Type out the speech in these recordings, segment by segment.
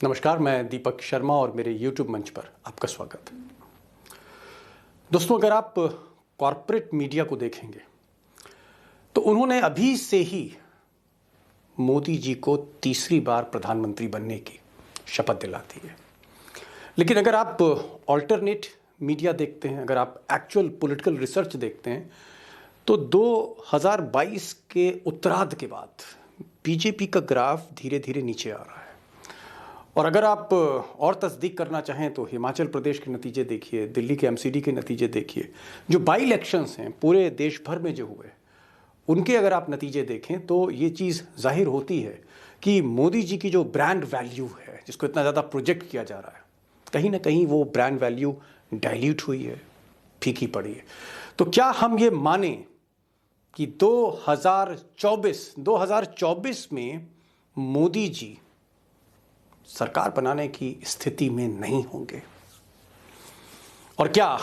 नमस्कार, मैं दीपक शर्मा और मेरे YouTube मंच पर आपका स्वागत है। दोस्तों, अगर आप कॉरपोरेट मीडिया को देखेंगे तो उन्होंने अभी से ही मोदी जी को तीसरी बार प्रधानमंत्री बनने की शपथ दिला दी है। लेकिन अगर आप ऑल्टरनेट मीडिया देखते हैं, अगर आप एक्चुअल पॉलिटिकल रिसर्च देखते हैं तो 2022 के उत्तरार्ध के बाद बीजेपी का ग्राफ धीरे धीरे नीचे आ रहा है। और अगर आप और तस्दीक करना चाहें तो हिमाचल प्रदेश के नतीजे देखिए, दिल्ली के एमसीडी के नतीजे देखिए, जो बाई इलेक्शंस हैं पूरे देश भर में जो हुए उनके अगर आप नतीजे देखें तो ये चीज़ जाहिर होती है कि मोदी जी की जो ब्रांड वैल्यू है, जिसको इतना ज़्यादा प्रोजेक्ट किया जा रहा है, कहीं ना कहीं वो ब्रांड वैल्यू डाइल्यूट हुई है, फीकी पड़ी है। तो क्या हम ये माने कि 2024 में मोदी जी सरकार बनाने की स्थिति में नहीं होंगे? और क्या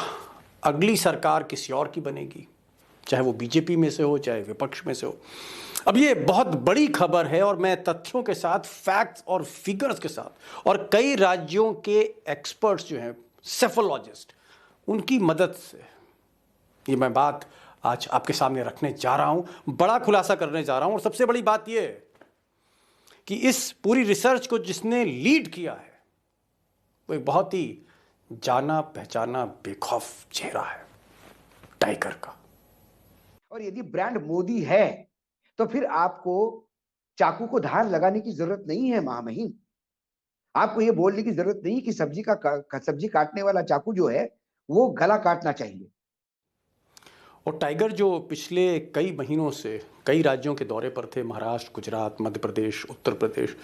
अगली सरकार किसी और की बनेगी, चाहे वो बीजेपी में से हो, चाहे विपक्ष में से हो? अब ये बहुत बड़ी खबर है और मैं तथ्यों के साथ, फैक्ट्स और फिगर्स के साथ और कई राज्यों के एक्सपर्ट्स जो हैं, सेफोलॉजिस्ट, उनकी मदद से ये मैं बात आज आपके सामने रखने जा रहा हूं, बड़ा खुलासा करने जा रहा हूं। और सबसे बड़ी बात यह है कि इस पूरी रिसर्च को जिसने लीड किया है वो एक बहुत ही जाना पहचाना बेखौफ चेहरा है, टाइगर का। और यदि ब्रांड मोदी है तो फिर आपको चाकू को धार लगाने की जरूरत नहीं है महामहिम। आपको ये बोलने की जरूरत नहीं कि सब्जी काटने वाला चाकू जो है वो गला काटना चाहिए। और टाइगर जो पिछले कई महीनों से कई राज्यों के दौरे पर थे, महाराष्ट्र, गुजरात, मध्य प्रदेश, उत्तर प्रदेश,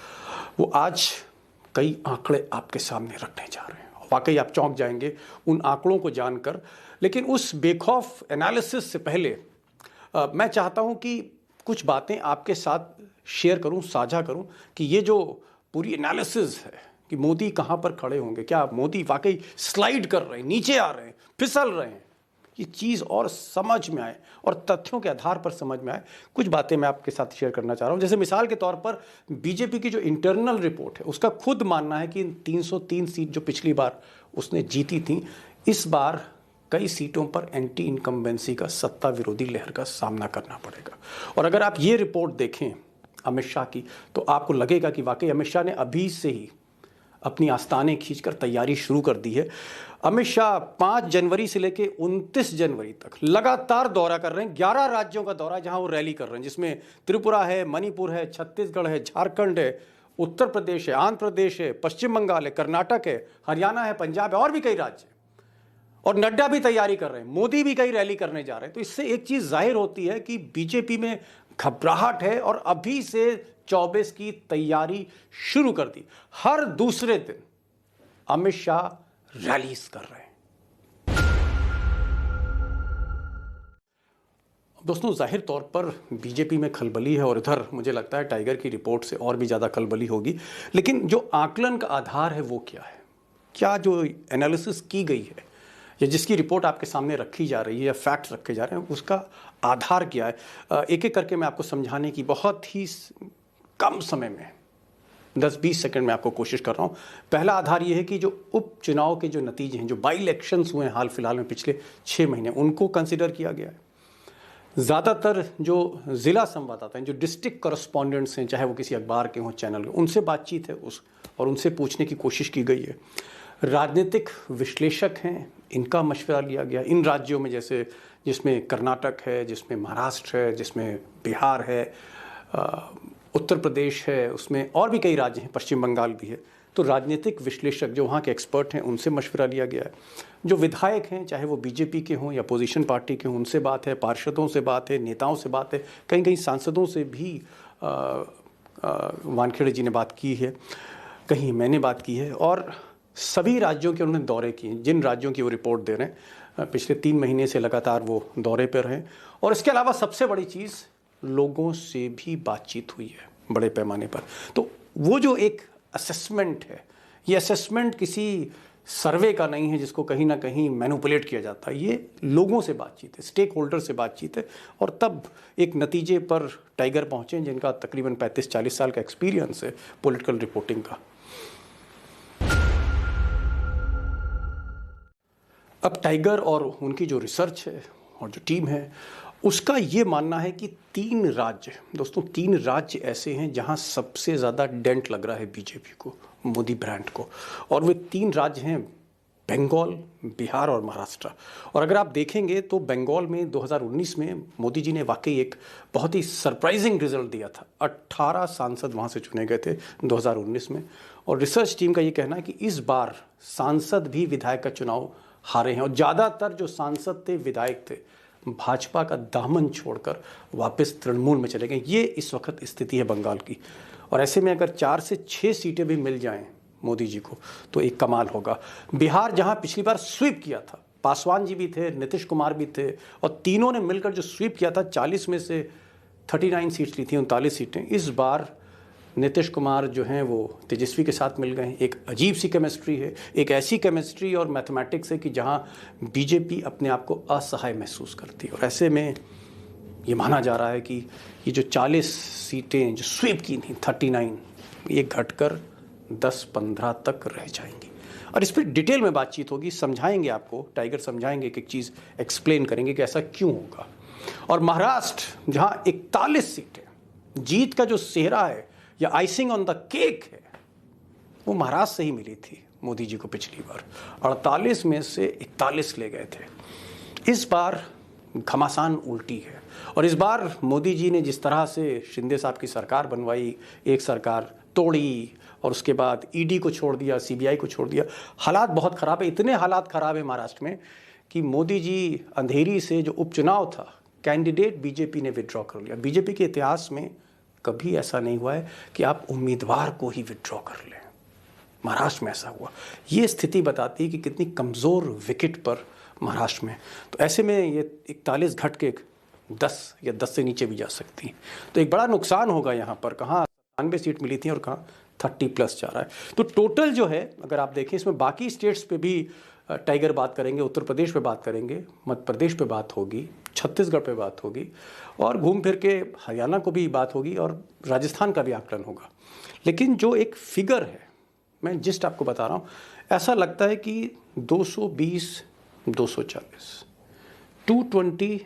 वो आज कई आंकड़े आपके सामने रखने जा रहे हैं। वाकई आप चौंक जाएंगे उन आंकड़ों को जानकर। लेकिन उस बेखौफ एनालिसिस से पहले मैं चाहता हूं कि कुछ बातें आपके साथ शेयर करूं, साझा करूं कि ये जो पूरी एनालिसिस है कि मोदी कहां पर खड़े होंगे, क्या मोदी वाकई स्लाइड कर रहे हैं, नीचे आ रहे हैं, फिसल रहे हैं, ये चीज़ और समझ में आए और तथ्यों के आधार पर समझ में आए, कुछ बातें मैं आपके साथ शेयर करना चाह रहा हूं। जैसे मिसाल के तौर पर बीजेपी की जो इंटरनल रिपोर्ट है उसका खुद मानना है कि 303 सीट जो पिछली बार उसने जीती थी, इस बार कई सीटों पर एंटी इनकम्बेंसी का, सत्ता विरोधी लहर का सामना करना पड़ेगा। और अगर आप ये रिपोर्ट देखें अमित शाह की तो आपको लगेगा कि वाकई अमित शाह ने अभी से ही अपनी आस्तानें खींचकर तैयारी शुरू कर दी है। अमित शाह 5 जनवरी से लेकर 29 जनवरी तक लगातार दौरा कर रहे हैं, 11 राज्यों का दौरा जहां वो रैली कर रहे हैं, जिसमें त्रिपुरा है, मणिपुर है, छत्तीसगढ़ है, झारखंड है, उत्तर प्रदेश है, आंध्र प्रदेश है, पश्चिम बंगाल है, कर्नाटक है, हरियाणा है, पंजाब है और भी कई राज्य हैं। और नड्डा भी तैयारी कर रहे हैं, मोदी भी कई रैली करने जा रहे हैं। तो इससे एक चीज जाहिर होती है कि बीजेपी में घबराहट है और अभी से 24 की तैयारी शुरू कर दी। हर दूसरे दिन अमित शाह रैलीज कर रहे हैं। दोस्तों, जाहिर तौर पर बीजेपी में खलबली है और इधर मुझे लगता है टाइगर की रिपोर्ट से और भी ज़्यादा खलबली होगी। लेकिन जो आकलन का आधार है वो क्या है? क्या जो एनालिसिस की गई है या जिसकी रिपोर्ट आपके सामने रखी जा रही है या फैक्ट्स रखे जा रहे हैं, उसका आधार क्या है? एक एक करके मैं आपको समझाने की बहुत ही कम समय में 10-20 सेकंड में आपको कोशिश कर रहा हूं। पहला आधार यह है कि जो उपचुनाव के जो नतीजे हैं, जो बाई इलेक्शंस हुए हैं हाल फिलहाल में पिछले 6 महीने, उनको कंसिडर किया गया है। ज़्यादातर जो ज़िला संवाददाता हैं, जो डिस्ट्रिक्ट करस्पॉन्डेंट्स हैं, चाहे वो किसी अखबार के हों, चैनल के, उनसे बातचीत है और उनसे पूछने की कोशिश की गई है। राजनीतिक विश्लेषक हैं, इनका मशवरा लिया गया इन राज्यों में, जैसे जिसमें कर्नाटक है, जिसमें महाराष्ट्र है, जिसमें बिहार है, उत्तर प्रदेश है, उसमें और भी कई राज्य हैं, पश्चिम बंगाल भी है। तो राजनीतिक विश्लेषक जो वहाँ के एक्सपर्ट हैं उनसे मशवरा लिया गया है। जो विधायक हैं, चाहे वो बीजेपी के हों या अपोजिशन पार्टी के हों, उनसे बात है, पार्षदों से बात है, नेताओं से बात है, कहीं कहीं सांसदों से भी वानखेड़े जी ने बात की है, कहीं मैंने बात की है। और सभी राज्यों के उन्होंने दौरे किए, जिन राज्यों की वो रिपोर्ट दे रहे हैं, पिछले 3 महीने से लगातार वो दौरे पर हैं। और इसके अलावा सबसे बड़ी चीज़, लोगों से भी बातचीत हुई है बड़े पैमाने पर। तो वो जो एक असेसमेंट है, ये असेसमेंट किसी सर्वे का नहीं है जिसको कहीं ना कहीं मैनिपुलेट किया जाता है। ये लोगों से बातचीत है, स्टेक होल्डर से बातचीत है और तब एक नतीजे पर टाइगर पहुँचे जिनका तकरीबन 35-40 साल का एक्सपीरियंस है पॉलिटिकल रिपोर्टिंग का। अब टाइगर और उनकी जो रिसर्च है और जो टीम है, उसका ये मानना है कि 3 राज्य, दोस्तों 3 राज्य ऐसे हैं जहां सबसे ज़्यादा डेंट लग रहा है बीजेपी को, मोदी ब्रांड को। और वे 3 राज्य हैं बंगाल, बिहार और महाराष्ट्र। और अगर आप देखेंगे तो बंगाल में 2019 में मोदी जी ने वाकई एक बहुत ही सरप्राइजिंग रिजल्ट दिया था। 18 सांसद वहाँ से चुने गए थे 2019 में। और रिसर्च टीम का ये कहना है कि इस बार सांसद भी विधायक का चुनाव हारे हैं और ज़्यादातर जो सांसद थे, विधायक थे, भाजपा का दामन छोड़कर वापस तृणमूल में चले गए। ये इस वक्त स्थिति है बंगाल की। और ऐसे में अगर 4 से 6 सीटें भी मिल जाएं मोदी जी को तो एक कमाल होगा। बिहार जहां पिछली बार स्वीप किया था, पासवान जी भी थे, नीतीश कुमार भी थे, और तीनों ने मिलकर जो स्वीप किया था, 40 में से 39 सीट्स ली थी, 39 सीटें। इस बार नीतीश कुमार जो हैं वो तेजस्वी के साथ मिल गए हैं। एक अजीब सी केमिस्ट्री है, एक ऐसी केमिस्ट्री और मैथमेटिक्स है कि जहां बीजेपी अपने आप को असहाय महसूस करती है। और ऐसे में ये माना जा रहा है कि ये जो 40 सीटें जो स्वीप की थी, 39, ये घटकर 10-15 तक रह जाएंगी। और इस पर डिटेल में बातचीत होगी, समझाएंगे आपको, टाइगर समझाएंगे, एक एक चीज़ एक्सप्लेन करेंगे कि ऐसा क्यों होगा। और महाराष्ट्र जहां 41 सीटें, जीत का जो सेहरा है या आइसिंग ऑन द केक है, वो महाराष्ट्र से ही मिली थी मोदी जी को पिछली बार। 48 में से 41 ले गए थे। इस बार घमासान उल्टी है। और इस बार मोदी जी ने जिस तरह से शिंदे साहब की सरकार बनवाई, एक सरकार तोड़ी और उसके बाद ईडी को छोड़ दिया, सीबीआई को छोड़ दिया, हालात बहुत ख़राब है। इतने हालात ख़राब है महाराष्ट्र में कि मोदी जी अंधेरी से जो उपचुनाव था, कैंडिडेट बीजेपी ने विड्रॉ कर लिया। बीजेपी के इतिहास में कभी ऐसा नहीं हुआ है कि आप उम्मीदवार को ही विड्रॉ कर लें। महाराष्ट्र में ऐसा हुआ। ये स्थिति बताती है कि कितनी कमज़ोर विकेट पर महाराष्ट्र में। तो ऐसे में ये 41 घट के 10 या 10 से नीचे भी जा सकती है। तो एक बड़ा नुकसान होगा यहाँ पर। कहाँ 97 सीट मिली थी और कहाँ 30+ जा रहा है। तो टोटल जो है, अगर आप देखें, इसमें बाकी स्टेट्स पे भी टाइगर बात करेंगे, उत्तर प्रदेश पे बात करेंगे, मध्य प्रदेश पे बात होगी, छत्तीसगढ़ पे बात होगी, और घूम फिर के हरियाणा को भी बात होगी और राजस्थान का भी आकलन होगा। लेकिन जो एक फिगर है, मैं जिस्ट आपको बता रहा हूँ, ऐसा लगता है कि 220, 240, 220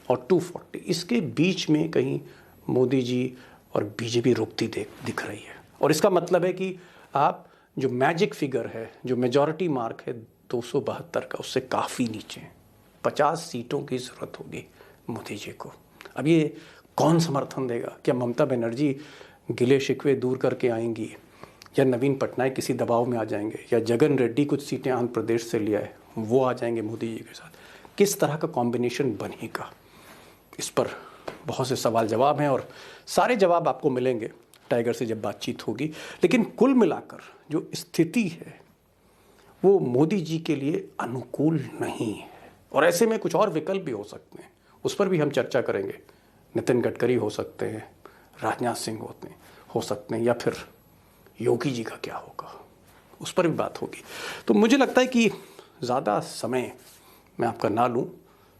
और 240, इसके बीच में कहीं मोदी जी और बीजेपी रुकती दिख रही है। और इसका मतलब है कि आप जो मैजिक फिगर है, जो मेजॉरिटी मार्क है 272 का, उससे काफ़ी नीचे 50 सीटों की ज़रूरत होगी मोदी जी को। अब ये कौन समर्थन देगा? क्या ममता बनर्जी गिले शिकवे दूर करके आएंगी, या नवीन पटनायक किसी दबाव में आ जाएंगे, या जगन रेड्डी कुछ सीटें आंध्र प्रदेश से ले आए, वो आ जाएंगे मोदी जी के साथ? किस तरह का कॉम्बिनेशन बनेगा? इस पर बहुत से सवाल जवाब हैं और सारे जवाब आपको मिलेंगे टाइगर से जब बातचीत होगी। लेकिन कुल मिलाकर जो स्थिति है वो मोदी जी के लिए अनुकूल नहीं है। और ऐसे में कुछ और विकल्प भी हो सकते हैं, उस पर भी हम चर्चा करेंगे। नितिन गडकरी हो सकते हैं, राजनाथ सिंह हो सकते हैं, या फिर योगी जी का क्या होगा, उस पर भी बात होगी। तो मुझे लगता है कि ज़्यादा समय मैं आपका ना लूँ,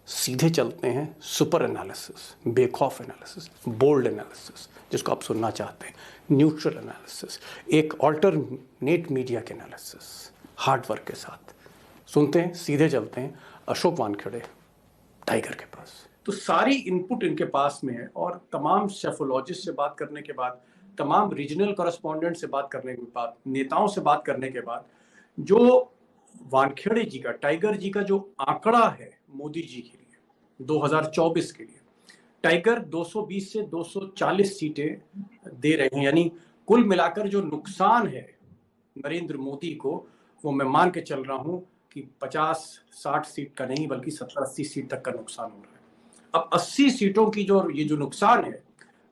सीधे चलते हैं सुपर एनालिसिस, बेखौफ एनालिसिस, बोल्ड एनालिसिस, जिसको आप सुनना चाहते हैं, न्यूट्रल एनालिसिस, एक ऑल्टरनेट मीडिया के एनालिसिस, हार्ड वर्क के साथ सुनते हैं। सीधे चलते हैं अशोक वानखेड़े टाइगर के पास। तो सारी इनपुट इनके पास में है और तमाम शेफोलॉजिस्ट से बात करने के बाद, तमाम रीजनल कॉरेस्पॉन्डेंट से बात करने के बाद, नेताओं से बात करने के बाद, जो वानखेड़े जी का, टाइगर जी का जो आंकड़ा है मोदी जी के लिए 2024 के लिए, टाइगर 220 से 240 सीटें दे रहे हैं। यानी कुल मिलाकर जो नुकसान है नरेंद्र मोदी को, वो मैं मान के चल रहा हूं कि 50-60 सीट का नहीं बल्कि 70-80 सीट तक का नुकसान हो रहा है। अब 80 सीटों की जो नुकसान है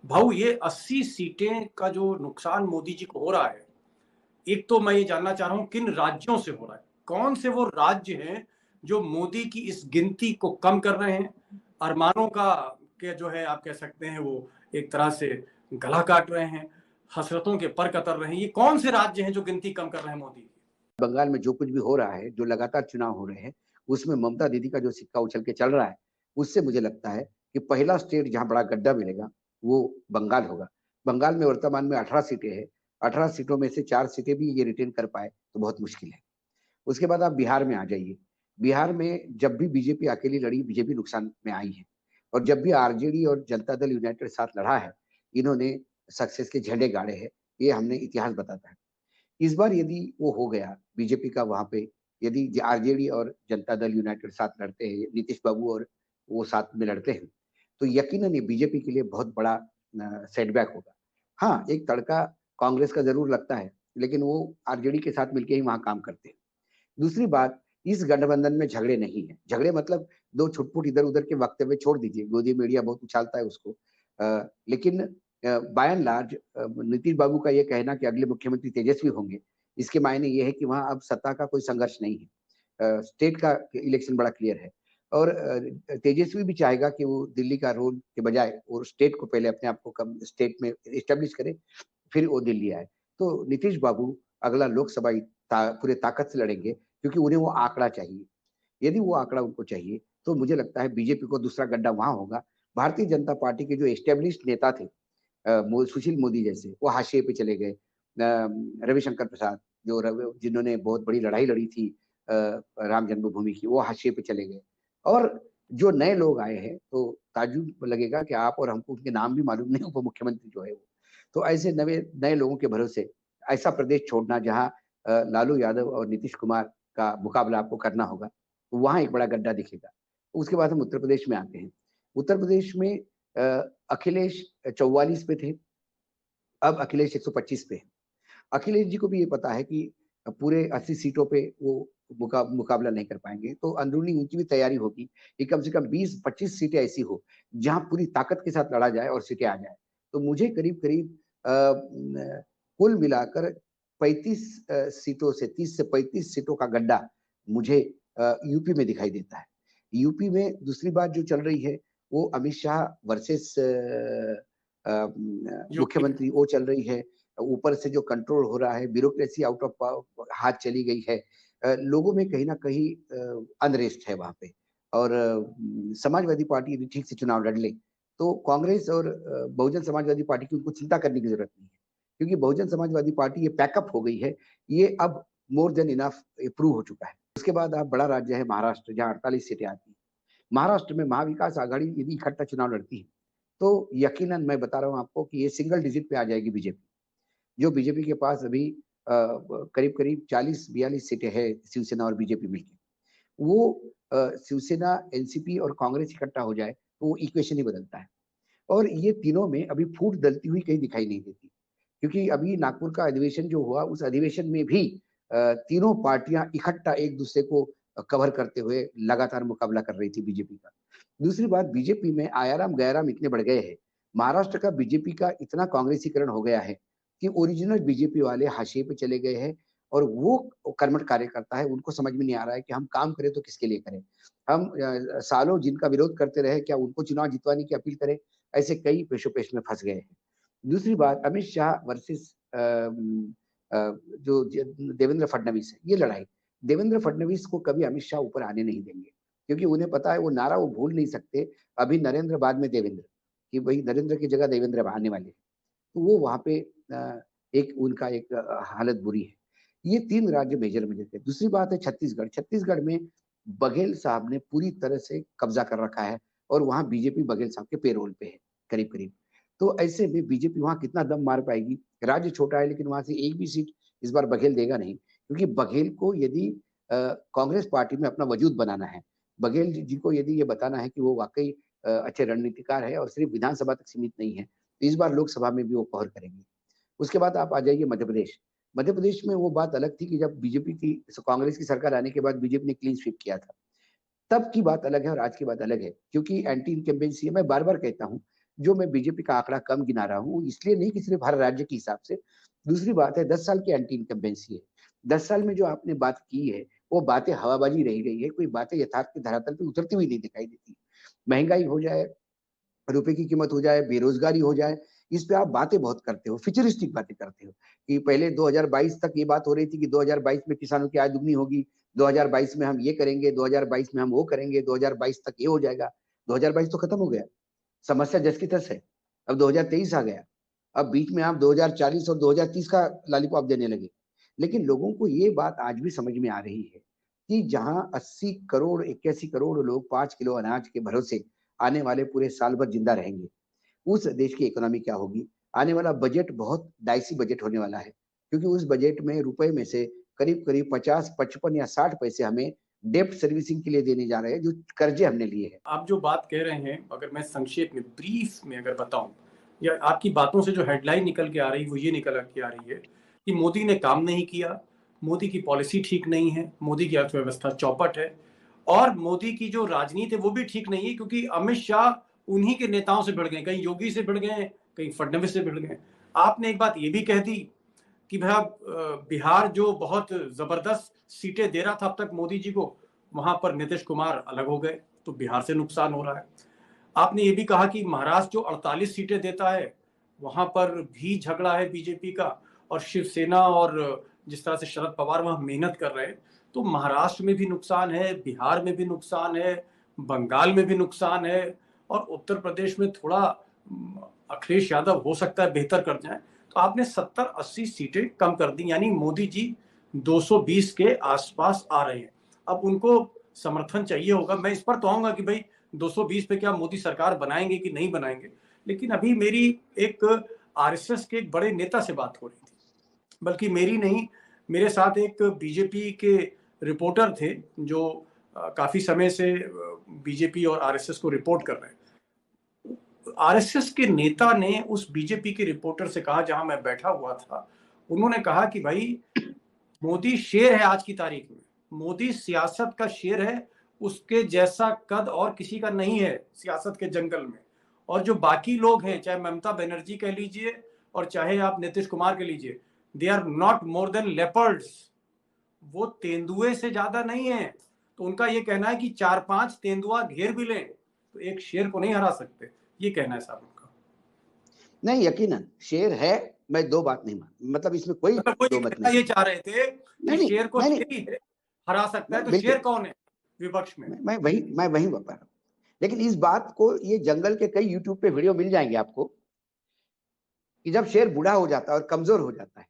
भाऊ, ये 80 सीटें का जो नुकसान मोदी जी को हो रहा है, एक तो मैं ये जानना चाह रहा हूं किन राज्यों से हो रहा है, कौन से वो राज्य हैं जो मोदी की इस गिनती को कम कर रहे हैं, अरमानों का के जो है आप कह सकते हैं वो एक तरह से गला काट रहे हैं, हसरतों के पर कतर रहे हैं। ये कौन से राज्य हैं जो गिनती कम कर रहे हैं मोदी की? बंगाल में जो कुछ भी हो रहा है, जो लगातार चुनाव हो रहे हैं, उसमें ममता दीदी का जो सिक्का उछल के चल रहा है, उससे मुझे लगता है कि पहला स्टेट जहां बड़ा गड्ढा मिलेगा वो बंगाल होगा। बंगाल में वर्तमान में 18 सीटें हैं। 18 सीटों में से 4 सीटें भी ये रिटेन कर पाए तो बहुत मुश्किल है। उसके बाद आप बिहार में आ जाइए। बिहार में जब भी बीजेपी अकेली लड़ी, बीजेपी नुकसान में आई है और जब भी आरजेडी और जनता दल यूनाइटेड साथ लड़ा है, इन्होंने सक्सेस के झंडे गाड़े हैं। ये हमने इतिहास बताता है। इस बार यदि वो हो गया बीजेपी का वहाँ पे, यदि आरजेडी और जनता दल यूनाइटेड साथ लड़ते हैं, नीतीश बाबू और वो साथ में लड़ते हैं, तो यकीनन ये बीजेपी के लिए बहुत बड़ा सेटबैक होगा। हाँ, एक तड़का कांग्रेस का ज़रूर लगता है, लेकिन वो आरजेडी के साथ मिलके ही वहाँ काम करते हैं। दूसरी बात, इस गठबंधन में झगड़े नहीं हैं। झगड़े मतलब 2 छुट-पुट इधर-उधर के वक्तव्य छोड़ दीजिए, गोदी मीडिया बहुत उछालता है उसको। लेकिन बाय एंड लार्ज नीतीश बाबू का ये कहना कि अगले मुख्यमंत्री तेजस्वी होंगे, इसके मायने ये है कि वहाँ अब सत्ता का कोई संघर्ष नहीं है। स्टेट का इलेक्शन बड़ा क्लियर है और तेजस्वी भी चाहेगा कि वो दिल्ली का रोल के बजाय वो स्टेट को पहले अपने आप को कम स्टेट में एस्टेब्लिश करे, फिर वो दिल्ली आए। तो नीतीश बाबू अगला लोकसभा पूरे ताकत से लड़ेंगे क्योंकि उन्हें वो आंकड़ा चाहिए। यदि वो आंकड़ा उनको चाहिए, तो मुझे लगता है बीजेपी को दूसरा गड्ढा वहाँ होगा। भारतीय जनता पार्टी के जो एस्टेब्लिश्ड नेता थे सुशील मोदी जैसे, वो हाशिए पे चले गए। रविशंकर प्रसाद जिन्होंने बहुत बड़ी लड़ाई लड़ी थी राम जन्मभूमि की, वो हाशिए पे चले गए। और जो नए लोग आए हैं, तो ताज्जुब लगेगा कि आप और हमको उनके नाम भी मालूम नहीं, उप मुख्यमंत्री जो है वो। तो ऐसे नए नए लोगों के भरोसे ऐसा प्रदेश छोड़ना जहाँ लालू यादव और नीतीश कुमार का मुकाबला आपको करना होगा, तो वहाँ एक बड़ा गड्ढा दिखेगा। उसके बाद हम उत्तर प्रदेश में आते हैं। उत्तर प्रदेश में अ, अखिलेश 44 पे थे, अब अखिलेश 125 पे हैं। अखिलेश जी को भी ये पता है कि पूरे 80 सीटों पे वो मुकाबला नहीं कर पाएँगे, तो अंदरूनी उनकी भी तैयारी होगी कि कम से कम 20-25 सीटें ऐसी हो, जहाँ पूरी ताकत के साथ लड़ा जाए और सीटें आ जाएँ। तो मुझे करीब-करीब कुल मिलाकर 35 सीटों से 30 से 35 सीटों का गड्ढा मुझे यूपी में दिखाई देता है। यूपी में दूसरी बात जो चल रही है, वो अमित शाह वर्सेस योगी। मुख्यमंत्री वो चल रही है। ऊपर से जो कंट्रोल हो रहा है, ब्यूरोक्रेसी आउट ऑफ हाथ चली गई है। लोगों में कहीं न कहीं अनरेस्ट है वहाँ पे और समाजवादी पार्टी यदि ठीक से चुनाव लड़ ले, तो कांग्रेस और बहुजन समाजवादी पार्टी की उनको चिंता करने की ज़रूरत नहीं है। क्योंकि बहुजन समाजवादी पार्टी ये पैकअप हो गई है, ये अब मोर देन इनफ प्रूव हो चुका है। उसके बाद आप बड़ा राज्य है महाराष्ट्र, जहाँ 48 सीटें आती हैं। महाराष्ट्र में महाविकास आघाड़ी यदि इकट्ठा चुनाव लड़ती है, तो यकीनन मैं बता रहा हूँ आपको कि ये सिंगल डिजिट पे आ जाएगी बीजेपी। जो बीजेपी के पास अभी करीब-करीब 40-42 सीटें हैं शिवसेना और बीजेपी मिलके। वो शिवसेना, एनसीपी और कांग्रेस इकट्ठा हो जाए, तो वो इक्वेशन ही बदलता है। और ये तीनों में अभी फूट डलती हुई कहीं दिखाई नहीं देती। क्योंकि अभी नागपुर का अधिवेशन जो हुआ, उस अधिवेशन में भी तीनों पार्टियाँ इकट्ठा एक-दूसरे को कवर करते हुए लगातार मुकाबला कर रही थी बीजेपी का। दूसरी बात बीजेपी में आयाराम-गयाराम इतने बढ़ गए हैं। महाराष्ट्र का बीजेपी का इतना कांग्रेसीकरण हो गया है कि ओरिजिनल बीजेपी वाले हाशिए पे चले गए हैं और वो कर्मठ कार्यकर्ता है, उनको समझ में नहीं आ रहा है कि हम काम करें तो किसके लिए करें? हम सालों जिनका विरोध करते रहे, क्या उनको चुनाव जितवाने की अपील करें? ऐसे कई पेशों-पेश में फँस गए हैं। दूसरी बात अमित शाह वर्सेस जो देवेंद्र फडणवीस है, ये लड़ाई। देवेंद्र फडणवीस को कभी अमित शाह ऊपर आने नहीं देंगे, क्योंकि उन्हें पता है वो नारा वो भूल नहीं सकते, अभी नरेंद्र बाद में देवेंद्र, कि भई नरेंद्र की जगह देवेंद्र अब आने वाले हैं। तो वो वहाँ पे एक उनका एक हालत बुरी है। ये 3 राज्य मेजर थे। दूसरी बात है छत्तीसगढ़, छत्तीसगढ़ में बघेल साहब ने पूरी तरह से कब्ज़ा कर रखा है और वहाँ बीजेपी बघेल साहब के पेरोल पे है, करीब-करीब। तो ऐसे में बीजेपी वहाँ कितना दम मार पाएगी? राज्य छोटा है लेकिन वहाँ से एक भी सीट इस बार बघेल देगा नहीं, क्योंकि बघेल को यदि कांग्रेस पार्टी में अपना वजूद बनाना है, बघेल जी को यदि ये बताना है कि वो वाक़ई अच्छे रणनीतिकार हैं और सिर्फ़ विधानसभा तक सीमित नहीं है, तो इस बार लोकसभा में भी वो पहल करेंगे। उसके बाद आप आ जाइए मध्य प्रदेश। मध्य प्रदेश में वो बात अलग थी कि जब कांग्रेस की सरकार आने के बाद बीजेपी ने क्लीन स्वीप किया था। तब की बात अलग है और आज की बात अलग है, क्योंकि एंटी इनकम्बेंसी है। मैं बार-बार कहता हूँ, जो मैं बीजेपी का आंकड़ा कम गिना रहा हूँ, इसलिए नहीं कि सिर्फ़ हर राज्य के हिसाब से। दूसरी बात है 10 साल की एंटी इनकम्बेंसी है। 10 साल में जो आपने बात की है, वो बातें हवाबाजी रह गई है, कोई बातें यथार्थ के धरातल पे उतरती हुई नहीं दिखाई देती। महँगाई हो जाए, रुपए की कीमत हो जाए, बेरोज़गारी हो जाए, इस पे आप बातें बहुत करते हो, फ्यूचरिस्टिक बातें करते हो, कि पहले 2022 तक ये बात हो रही थी कि 2022 में किसानों की आय दुगनी होगी, 2022 में हम ये करेंगे, 2022 में हम वो करेंगे, 2022 तक ये हो जाएगा। 2022 तो खत्म हो गया, समस्या जस की तस है। अब 2023 आ गया, अब बीच में आप 2040 और 2030 का लॉलीपॉप देने लगे। लेकिन लोगों को ये बात आज भी समझ में आ रही है कि जहां 80 करोड़ 81 करोड़ लोग 5 किलो अनाज के भरोसे आने वाले पूरे साल भर जिंदा रहेंगे, उस देश की इकोनॉमी क्या होगी। आने वाला बजट बहुत डाइसी बजट होने वाला है, क्योंकि उस बजट में रुपए में से करीब करीब 50 55 या 60 पैसे हमें डेप्ट सर्विसिंग के लिए देने जा रहे हैं, जो कर्जे हमने लिए हैं। आप जो बात कह रहे हैं, अगर मैं संक्षेप में ब्रीफ में अगर बताऊं, या आपकी बातों से जो हेडलाइन निकल के आ रही वो ये निकल के आ रही है कि मोदी ने काम नहीं किया, मोदी की पॉलिसी ठीक नहीं है, मोदी की अर्थव्यवस्था चौपट है, और मोदी की जो राजनीति है वो भी ठीक नहीं है, क्योंकि अमित शाह उन्हीं के नेताओं से भिड़ गए, कहीं योगी से भिड़ गए, कहीं फडणवीस से भिड़ गए। आपने एक बात ये भी कह दी कि भाई बिहार जो बहुत जबरदस्त सीटें दे रहा था अब तक मोदी जी को, वहां पर नीतीश कुमार अलग हो गए, तो बिहार से नुकसान हो रहा है। आपने ये भी कहा कि महाराष्ट्र जो 48 सीटें देता है वहां पर भी झगड़ा है बीजेपी का, और शिवसेना और जिस तरह से शरद पवार वहां मेहनत कर रहे हैं, तो महाराष्ट्र में भी नुकसान है, बिहार में भी नुकसान है, बंगाल में भी नुकसान है, और उत्तर प्रदेश में थोड़ा अखिलेश यादव हो सकता है बेहतर कर जाए। तो आपने 70-80 सीटें कम कर दी, यानी मोदी जी 220 के आसपास आ रहे हैं। अब उनको समर्थन चाहिए होगा, मैं इस पर तो आऊंगा कि भाई 220 पे क्या मोदी सरकार बनाएंगे कि नहीं बनाएंगे, लेकिन अभी मेरी एक आरएसएस के एक बड़े नेता से बात हो रही थी, बल्कि मेरी नहीं, मेरे साथ एक बीजेपी के रिपोर्टर थे जो काफी समय से बीजेपी और आरएसएस को रिपोर्ट कर रहे हैं। आरएसएस के नेता ने उस बीजेपी के रिपोर्टर से कहा, जहां मैं बैठा हुआ था, उन्होंने कहा कि भाई मोदी शेर है आज की तारीख में, मोदी सियासत का शेर है, उसके जैसा कद और किसी का नहीं है सियासत के जंगल में। और जो बाकी लोग हैं, चाहे ममता बनर्जी कह लीजिए और चाहे आप नीतीश कुमार कह लीजिए, they are not more than leopards, वो तेंदुए से ज्यादा नहीं है। तो उनका ये कहना है कि 4-5 तेंदुआ घेर भी लें तो एक शेर को नहीं हरा सकते, ये कहना है साहब उनका। नहीं, यकीनन शेर है, मैं दो बात नहीं मान, मतलब इसमें कोई मतलब वो दो मत नहीं। ये चाह रहे थे कि नहीं नहीं, शेर को नहीं शेर नहीं, ही हरा सकता है, तो शेर बिल्कुल, कौन है विपक्ष में? मैं वही बता रहा हूँ। लेकिन इस बात को, ये जंगल के कई यूट्यूब पे वीडियो मिल जाएंगे आपको, कि जब शेर बूढ़ा हो जाता है और कमजोर हो जाता है,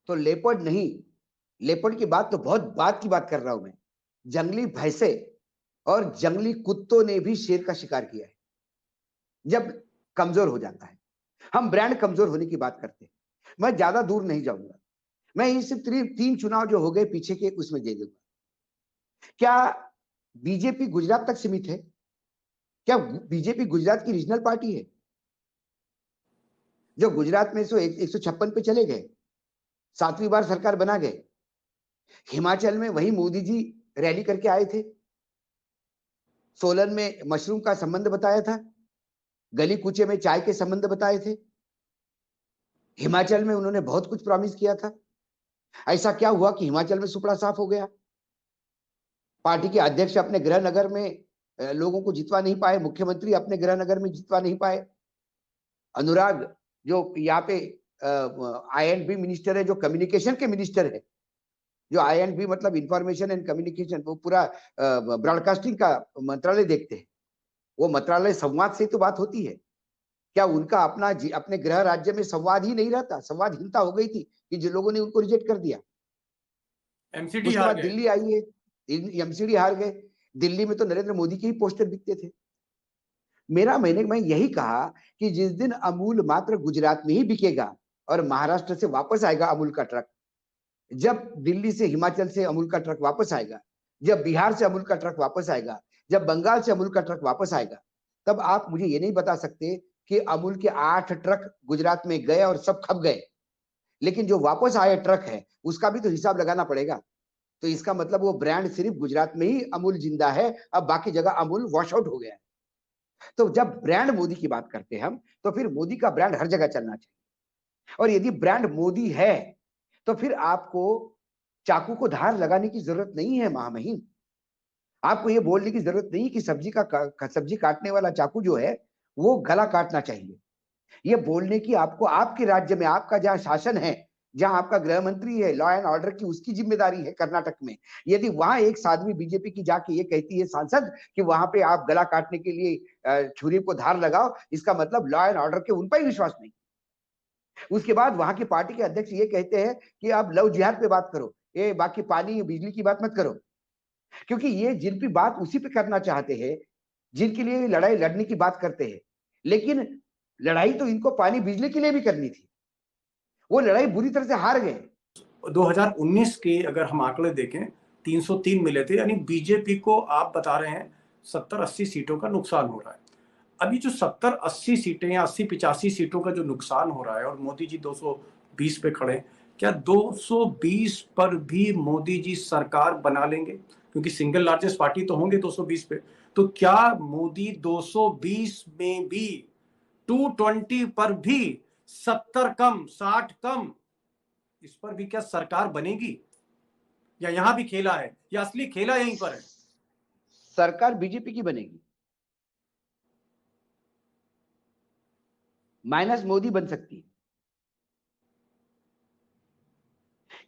तो लेपर्ड नहीं, लेपर्ड की बात तो बहुत बात की बात कर रहा हूं मैं, जंगली भैंसे और जंगली कुत्तों ने भी शेर का शिकार किया है जब कमजोर हो जाता है। हम ब्रांड कमजोर होने की बात करते हैं, मैं ज्यादा दूर नहीं जाऊंगा, मैं ये सिर्फ 3 चुनाव जो हो गए पीछे के उसमें दे दूंगा। क्या बीजेपी गुजरात तक सीमित है? क्या बीजेपी गुजरात की रीजनल पार्टी है? जो गुजरात में 156 पे चले गए, 7वीं बार सरकार बना गए, हिमाचल में वही मोदी जी रैली करके आए थे, सोलन में मशरूम का संबंध बताया था, गली कूचे में चाय के संबंध बताए थे, हिमाचल में उन्होंने बहुत कुछ प्रॉमिस किया था। ऐसा क्या हुआ कि हिमाचल में सुपड़ा साफ हो गया? पार्टी के अध्यक्ष अपने गृह नगर में लोगों को जितवा नहीं पाए, मुख्यमंत्री अपने गृह नगर में जितवा नहीं पाए, अनुराग जो यहाँ पे आई-एंड-बी मिनिस्टर है, जो कम्युनिकेशन के मिनिस्टर है, जो आई-एंड-बी मतलब इंफॉर्मेशन एंड कम्युनिकेशन, वो पूरा ब्रॉडकास्टिंग का मंत्रालय देखते हैं, वो मंत्रालय संवाद से तो बात होती है। क्या उनका अपने गृह राज्य में संवाद ही नहीं रहता? संवादहीनता हो गई थी कि जिन लोगों ने उनको रिजेक्ट कर दिया। एमसीडी उसके हार बाद गए। दिल्ली आई है, एमसीडी हार गए, दिल्ली में तो नरेंद्र मोदी के ही पोस्टर दिखते थे। मैं यही कहा कि जिस दिन अमूल मात्र गुजरात में ही बिकेगा और महाराष्ट्र से वापस आएगा अमूल का ट्रक, जब दिल्ली से हिमाचल से अमूल का ट्रक वापस आएगा, जब बिहार से अमूल का ट्रक वापस आएगा, जब बंगाल से अमूल का ट्रक वापस आएगा, तब आप मुझे ये नहीं बता सकते कि अमूल के 8 ट्रक गुजरात में गए और सब खप गए, लेकिन जो वापस आए ट्रक है उसका भी तो हिसाब लगाना पड़ेगा। तो इसका मतलब वो ब्रांड सिर्फ गुजरात में ही अमूल जिंदा है, अब बाकी जगह अमूल वॉश आउट हो गया है। तो जब ब्रांड मोदी की बात करते हैं हम, तो फिर मोदी का ब्रांड हर जगह चलना चाहिए। और यदि ब्रांड मोदी है, तो फिर आपको चाकू को धार लगाने की जरूरत नहीं है महामहिम। आपको ये बोलने की जरूरत नहीं कि सब्जी काटने वाला चाकू जो है वो गला काटना चाहिए। ये बोलने की आपको आपके राज्य में, आपका जहां शासन है, जहां आपका गृह मंत्री है, लॉ एंड ऑर्डर की उसकी जिम्मेदारी है कर्नाटक में, यदि वहां एक साध्वी बीजेपी की जाके ये कहती है सांसद कि वहां पे आप गला काटने के लिए छुरी को धार लगाओ, इसका मतलब लॉ एंड ऑर्डर के उन पर ही विश्वास नहीं। उसके बाद वहां की पार्टी के अध्यक्ष ये कहते हैं कि आप लव जिहाद पे बात करो, ये बाकी पानी बिजली की बात मत करो, क्योंकि ये जिन पे बात उसी पे करना चाहते हैं जिनके लिए ये लड़ाई लड़ने की बात करते हैं। लेकिन लड़ाई तो इनको पानी बिजली के लिए भी करनी थी, वो लड़ाई बुरी तरह से हार गए। 2019 के अगर हम आंकड़े देखें 303 मिले थे, यानी बीजेपी को आप बता रहे हैं 70-80 सीटों का नुकसान हो रहा है। अभी जो 70-80 सीटें या 80-85 सीटों का जो नुकसान हो रहा है और मोदी जी 220 पे खड़े हैं, क्या 220 पर भी मोदी जी सरकार बना लेंगे? क्योंकि सिंगल लार्जेस्ट पार्टी तो होंगे 220 पे, तो क्या मोदी 220 में भी 220 पर भी 70 कम 60 कम इस पर भी क्या सरकार बनेगी? या यहां भी खेला है, या असली खेला यहीं पर है? सरकार बीजेपी की बनेगी, माइनस मोदी बन सकती है,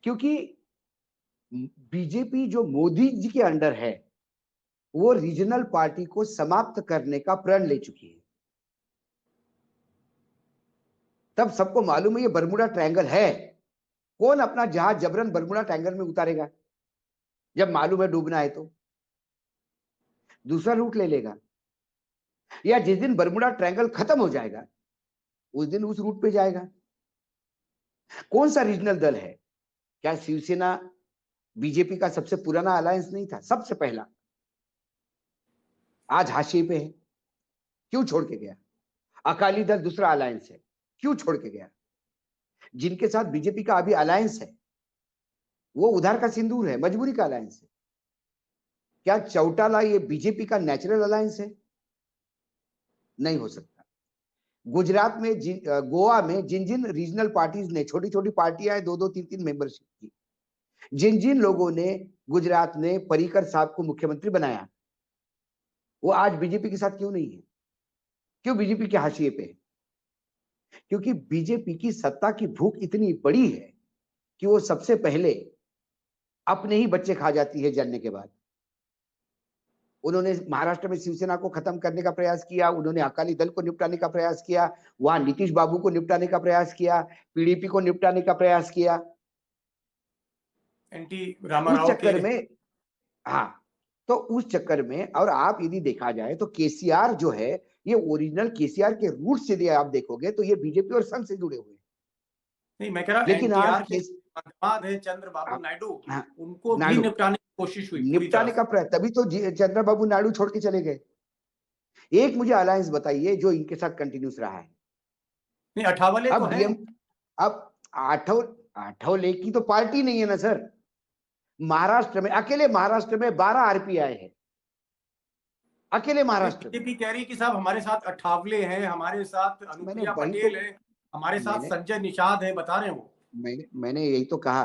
क्योंकि बीजेपी जो मोदी जी के अंडर है वो रीजनल पार्टी को समाप्त करने का प्रण ले चुकी है। तब सबको मालूम है ये बरमुडा ट्रायंगल है, कौन अपना जहाज जबरन बरमुडा ट्रायंगल में उतारेगा जब मालूम है डूबना है? तो दूसरा रूट ले लेगा, या जिस दिन बरमुडा ट्रायंगल खत्म हो जाएगा उस दिन उस रूट पे जाएगा। कौन सा रीजनल दल है? क्या शिवसेना बीजेपी का सबसे पुराना अलायंस नहीं था, सबसे पहला? आज हाशिए पे है, क्यों छोड़ के गया? अकाली दल दूसरा अलायंस है, क्यों छोड़ के गया? जिनके साथ बीजेपी का अभी अलायंस है वो उधार का सिंदूर है, मजबूरी का अलायंस है। क्या चौटाला ये बीजेपी का नेचुरल अलायंस है? नहीं हो सकता। गुजरात में गोवा में जिन जिन रीजनल पार्टीज ने, छोटी छोटी पार्टियां हैं, 2-2 3-3 मेंबरशिप की, जिन जिन लोगों ने गुजरात में पर्रिकर साहब को मुख्यमंत्री बनाया, वो आज बीजेपी के साथ क्यों नहीं है? क्यों बीजेपी के हाशिए पे है? क्योंकि बीजेपी की सत्ता की भूख इतनी बड़ी है कि वो सबसे पहले अपने ही बच्चे खा जाती है जलने के बाद। उन्होंने महाराष्ट्र में शिवसेना को खत्म करने का प्रयास किया, उन्होंने अकाली दल को निपटाने का प्रयास किया, वहां नीतीश बाबू को निपटाने का प्रयास किया, पीडीपी को निपटाने का प्रयास किया। एनटी उस रामाराव के। चक्कर में, हाँ, तो उस चक्कर में, और आप यदि देखा जाए तो केसीआर जो है, ये ओरिजिनल केसीआर के रूट से यदि आप देखोगे तो ये बीजेपी और संघ से जुड़े हुए हैं। नहीं, मैं कह रहा लेकिन आज एनटीआर के दामाद है चंद्रबाबू हाँ, नायडू, हाँ, उनको भी नायडू निपटाने की कोशिश हुई पूरी तरह निपटाने का से। प्रयास, तभी तो चंद्रबाबू नायडू छोड़ के चले गए। एक मुझे अलायंस बताइए जो इनके साथ कंटिन्यूस रहा है। नहीं, अठावले तो अब है। डीएम, अब आठवले की तो पार्टी नहीं है ना सर। महाराष्ट्र में, अकेले महाराष्ट्र में 12 आरपीआई है, अकेले महाराष्ट्र में। बीजेपी कह रही कि साहब हमारे साथ अठावले हैं, हमारे साथ मैंने अनुप्रिया वही तो पटेल है, हमारे साथ मैंने संजय निषाद है, बता रहे हैं वो। मैंने यही तो कहा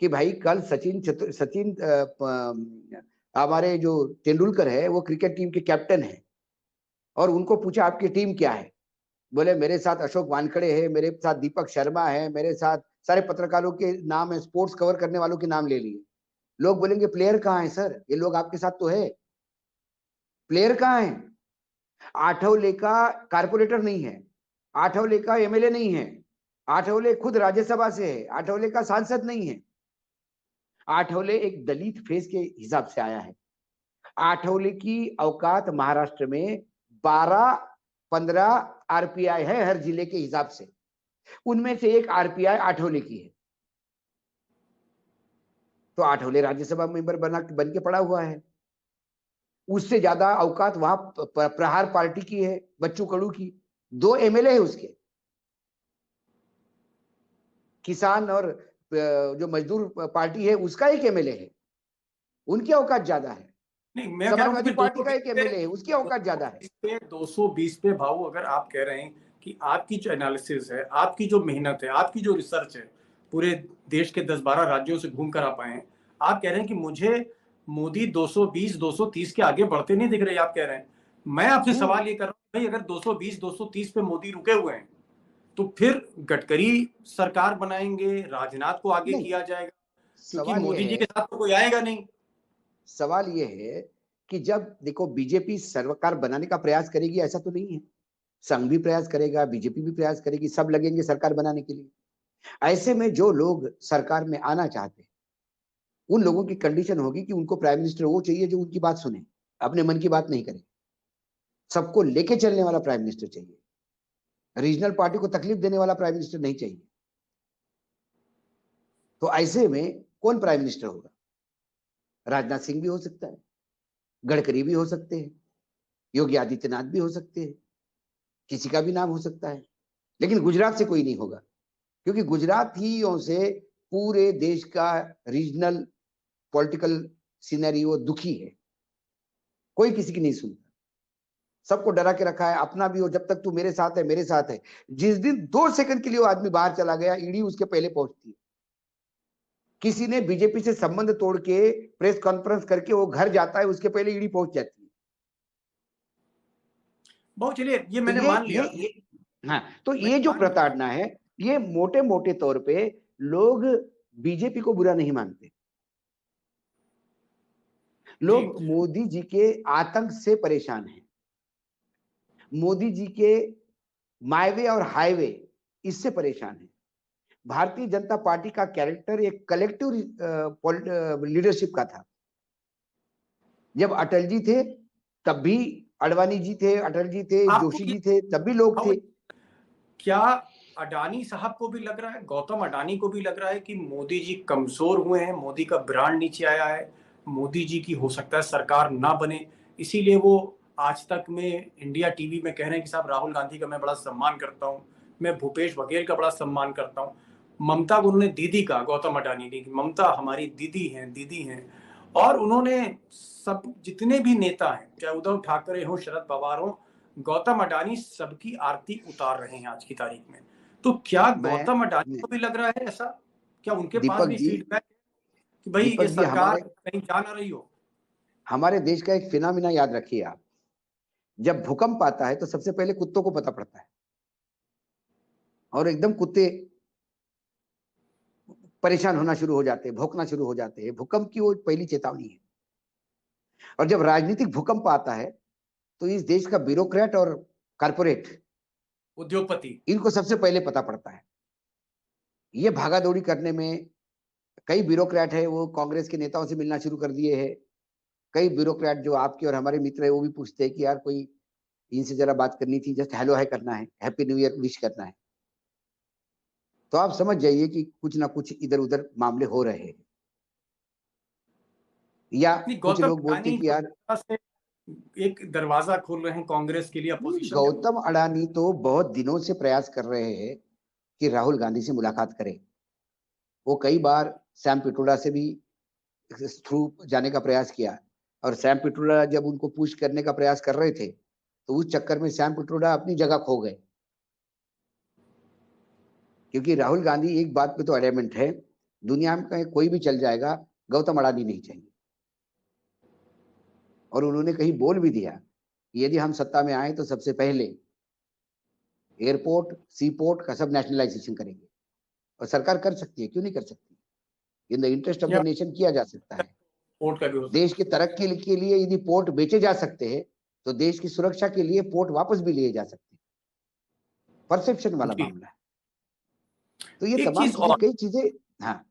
कि भाई कल सचिन हमारे जो तेंदुलकर है वो क्रिकेट टीम के कैप्टन है, और उनको पूछा आपकी टीम क्या है? बोले मेरे साथ अशोक वानखड़े है, मेरे साथ दीपक शर्मा है, मेरे साथ सारे पत्रकारों के नाम है, स्पोर्ट्स कवर करने वालों के नाम ले लिए। लोग बोलेंगे प्लेयर कहाँ है सर? ये लोग आपके साथ तो है, प्लेयर कहाँ है? आठवले का कारपोरेटर नहीं है, आठवले का एमएलए नहीं है, आठवले खुद राज्यसभा से है, आठवले का सांसद नहीं है। आठवले एक दलित फेस के हिसाब से आया है। आठवले की औकात महाराष्ट्र में 12-15 आरपीआई है हर जिले के हिसाब से, उनमें से एक आरपीआई आठवले की है। तो आठवले राज्यसभा मेंबर बन के पड़ा हुआ है। उससे ज्यादा औकात वहां प्रहार पार्टी की है, बच्चू कडू की, 2 एमएलए है उसके। किसान और जो मजदूर पार्टी है उसका एक एमएलए है, उनकी औकात ज्यादा है। नहीं, मैं कह रहा हूँ कि समाजवादी फिर पार्टी का 220 एक एमएलए है, उसकी औकात ज्यादा है। पे 220 पे भाऊ, अगर आप कह रहे हैं कि आपकी जो एनालिसिस है, आपकी जो मेहनत है, आपकी जो रिसर्च है, पूरे देश के 10-12 राज्यों से घूम कर आ पाए हैं, आप कह रहे हैं कि मुझे मोदी 220-230 के आगे बढ़ते नहीं दिख रहे, आप कह रहे हैं। मैं आपसे सवाल ये कर रहा हूँ भाई, अगर 220-230 पे मोदी रुके हुए हैं तो फिर गडकरी सरकार बनाएंगे, राजनाथ को आगे नहीं, किया जाएगा, क्योंकि सवाल ये मोदी जी है, के साथ तो कोई आएगा नहीं। सवाल ये है कि जब देखो बीजेपी सरकार बनाने का प्रयास करेगी ऐसा तो नहीं है, संघ भी प्रयास करेगा, बीजेपी भी प्रयास करेगी, सब लगेंगे सरकार बनाने के लिए। ऐसे में जो लोग सरकार में आना चाहते हैं उन लोगों की कंडीशन होगी कि उनको प्राइम मिनिस्टर वो चाहिए जो उनकी बात सुने, अपने मन की बात नहीं करे, सबको लेके चलने वाला प्राइम मिनिस्टर चाहिए। रीजनल पार्टी को तकलीफ देने वाला प्राइम मिनिस्टर नहीं चाहिए। तो ऐसे में कौन प्राइम मिनिस्टर होगा? राजनाथ सिंह भी हो सकता है, गडकरी भी हो सकते हैं, योगी आदित्यनाथ भी हो सकते हैं, किसी का भी नाम हो सकता है, लेकिन गुजरात से कोई नहीं होगा, क्योंकि गुजरातियों से पूरे देश का रीजनल पॉलिटिकल सिनेरियो दुखी है। कोई किसी की नहीं सुनता, सबको डरा के रखा है, अपना भी हो, जब तक तू मेरे साथ है मेरे साथ है। जिस दिन 2 सेकंड के लिए वो आदमी बाहर चला गया, ईडी उसके पहले पहुंचती है। किसी ने बीजेपी से संबंध तोड़ के प्रेस कॉन्फ्रेंस करके वो घर जाता है, उसके पहले ईडी पहुंच जाती है। बहुत चलिए, ये तो मैंने मान लिया। ये हाँ, तो मैं ये जो मान लिया। प्रताड़ना है, ये मोटे मोटे तौर पे लोग बीजेपी को बुरा नहीं मानते, लोग जी। मोदी जी के आतंक से परेशान हैं, मोदी जी के माईवे और हाईवे इससे परेशान है। भारतीय जनता पार्टी का कैरेक्टर एक कलेक्टिव लीडरशिप का था। जब अटल जी थे तब भी अडवाणी जी थे, अटल जी थे, आपको जोशी ये जी थे, तब भी लोग थे। क्या अडानी साहब को भी लग रहा है, गौतम अडानी को भी लग रहा है कि मोदी जी कमजोर हुए हैं, मोदी का ब्रांड नीचे आया है, मोदी जी की हो सकता है सरकार ना बने, इसीलिए वो आज तक में इंडिया टीवी में कह रहे हैं कि साहब राहुल गांधी का मैं बड़ा सम्मान करता हूं, मैं भूपेश बघेल का बड़ा सम्मान करता हूं। ममता को उन्होंने दीदी कहा, गौतम अडानी ने, ममता हमारी दीदी हैं, दीदी हैं। और उन्होंने सब जितने भी नेता हैं, चाहे उद्धव ठाकरे हो, शरद पवार हो, गौतम अडानी सबकी आरती उतार रहे हैं आज की तारीख में। तो क्या गौतम अडानी को भी लग रहा है ऐसा? क्या उनके पास दीपक भी जी, फीडबैक है कि भाई ये दीपक जी, सरकार कहीं जा ना रही हो? हमारे देश का एक फिनोमिना याद रखिए आप, जब भूकंप आता है तो सबसे पहले कुत्तों को पता पड़ता है, और एकदम कुत्ते परेशान होना शुरू हो जाते हैं, भौंकना शुरू हो जाते हैं। भूकंप की वो पहली चेतावनी है। और जब राजनीतिक भूकंप आता है तो इस देश का ब्यूरोक्रेट और कारपोरेट, उद्योगपति। इनको सबसे पहले पता पड़ता है। ये भागा दौड़ी करने में कई ब्यूरोक्रेट है, वो कांग्रेस के नेताओं से मिलना शुरू कर दिए हैं। कई ब्यूरोक्रेट जो आपके और हमारे मित्र है, वो भी पूछते हैं कि यार कोई इनसे जरा बात करनी थी, जस्ट हेलो हाय करना है, हैप्पी न्यू ईयर विश करना है। तो आप समझ जाइए कि कुछ ना कुछ इधर उधर मामले हो रहे हैं। या नहीं, कुछ गौतम लोग बोलते अडानी हैं कि यार, से एक दरवाजा खोल रहे हैं कांग्रेस के लिए, अपोजिशन में। गौतम अडानी तो बहुत दिनों से प्रयास कर रहे हैं कि राहुल गांधी से मुलाकात करें। वो कई बार सैम पिट्रोडा से भी थ्रू जाने का प्रयास किया, और सैम पिट्रोडा जब उनको पुश करने का प्रयास कर रहे थे तो उस चक्कर में सैम पिट्रोडा अपनी जगह खो गए। क्योंकि राहुल गांधी एक बात पे तो एडमेंट है, दुनिया में कोई भी चल जाएगा, गौतम अडानी नहीं चाहिए। और उन्होंने कहीं बोल भी दिया कि यदि हम सत्ता में आए तो सबसे पहले एयरपोर्ट, सी पोर्ट का सब नेशनलाइजेशन करेंगे। और सरकार कर सकती है, क्यों नहीं कर सकती? In the interest of the या नेशन किया जा सकता है। वोट का भी हो देश सकता की तरक्की के लिए यदि पोर्ट बेचे जा सकते हैं तो देश की सुरक्षा के लिए पोर्ट वापस भी लिए जा सकते हैं। परसेप्शन है वाला जी। मामला है। तो ये एक तमाम चीज चीजें, और, कई चीजें। हाँ,